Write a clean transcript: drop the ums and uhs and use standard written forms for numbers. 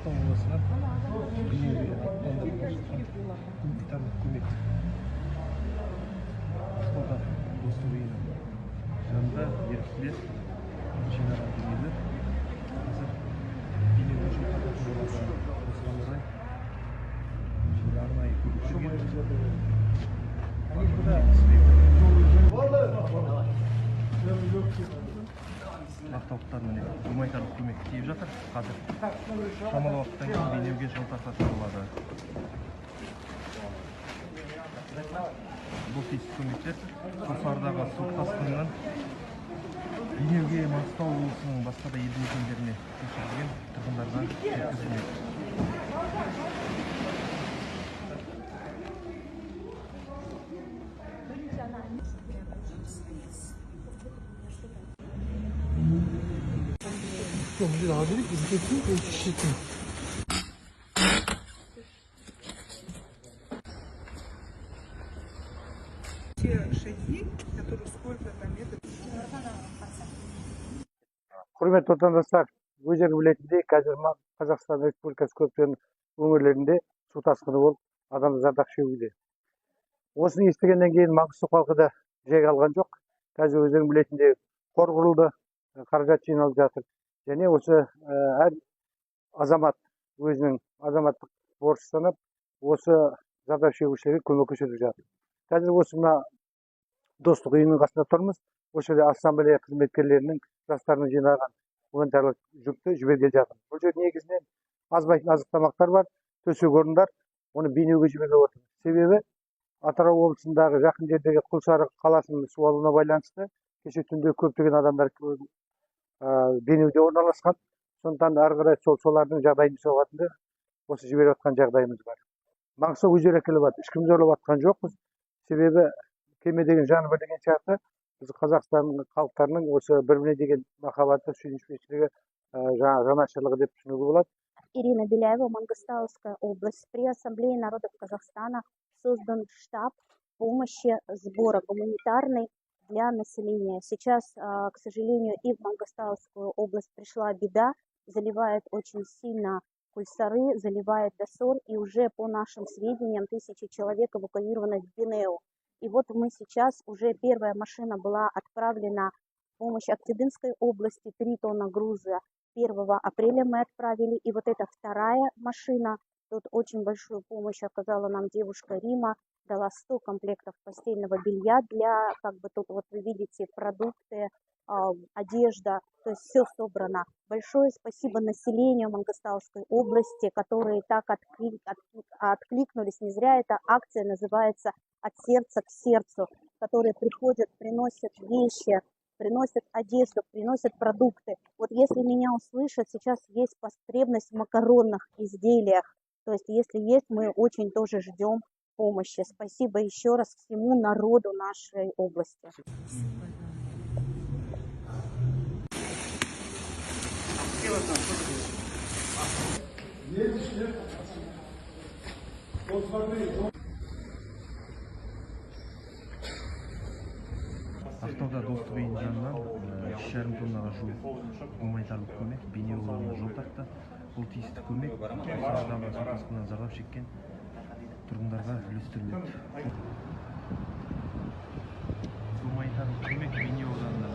Ақтау облысынан Бейнеуге гуманитарлық көмек. Ақтауда достық үйінің жанында еріктілер жинаған дүниелер қазір Бейнеуге жол тартатын болатын. Осыған орай арнайы көлік жүрген. Ақтаулықтар міне гуманитарлық көмек тиіп жатыр. Қазір шамалы уақыттан кейін Бейнеуге жол тартатын болады. Бұл тиісті көмектер Құлсарыдағы су тасқынынан Бейнеуге, Маңғыстау облысының басқа да елді мекендеріне көшірілген тұрғындарға жеткізілмек. Мне надо говорить, где ты щиты. Те шаги, которые сколько-то метров. Құрметті отандастар, өздеріңіз білетіндей, қазір Қазақстан Республикасы көптеген өңірлерінде су тасқыны болып, адам зардап шегуде. Осыны естігеннен кейін Маңғыстау халқы да жай қалған жоқ. Қазір өздеріңіз білетіндей қор құрылды, қаражат жиналып жатыр. Және осы әр азамат өзінің азаматтық борыш санап, осы зардап шегушілерге көмек көрсетіп жатыр. Қазір осы мына достық үйінің қасында тұрмыз. Осы жерде ассамблея қызметкерлерінің жастарының жинаған гуманитарлық жүкті жіберген жатыр. Бұл жерде негізінен азбайтын азық тамақтар бар, төсек орындар, оны Бейнеуге жіберіп отыр. Себебі Атырау облысындағы жақын жердегі Құлсары қаласының су алуына байланысты кеше түнде көптеген адамдар Бейнеуде орналасқан. Сондықтан ары қарай солардың жағдайын соғатынды осы жіберіп жатқан жағдайымыз бар. Маңғыстау өздері келіп жатыр. Ешкім зорлап жатқан жоқпыз. Себебі кеме деген жаны бір деген сияқты біз Қазақстан халықтарының осы бір-біріне деген махаббаты, сүйіспеншілігі, жанашырлығы деп түсінуге болады. Ирина Беляева, Мангостауская область. При Ассамблее народов Казахстана создан штаб помощи сбора гуманитарной для населения. Сейчас, к сожалению, и в Мангостаускую область пришла беда, заливает очень сильно Кульсары, заливает Досор, и уже по нашим сведениям 1000 человек эвакуированы в Бейнеу. И вот мы сейчас, уже первая машина была отправлена в помощь Актюбинской области, 3 тонны груза 1 апреля мы отправили, и вот эта вторая машина, тут очень большую помощь оказала нам девушка Рима, дала 100 комплектов постельного белья для, как бы тут вот вы видите, продукты, одежда, то есть все собрано. Большое спасибо населению Мангостауской области, которые так откликнулись. Не зря эта акция называется «От сердца к сердцу», которые приходят, приносят вещи, приносят одежду, приносят продукты. Вот если меня услышат, сейчас есть потребность в макаронных изделиях. То есть если есть, мы очень тоже ждем помощи. Спасибо еще раз всему народу нашей области. Ақтауда достық үйінің жанынан 2,5 тоннаға жуық гуманитарлық көмек Бейнеуге жол тартты. Бұл тиісті көмек Құлсарыдағы су тасқынынан зардап шеккен тұрғындарға үлестіріледі. Гуманитарлық көмек Бейнеу ауданына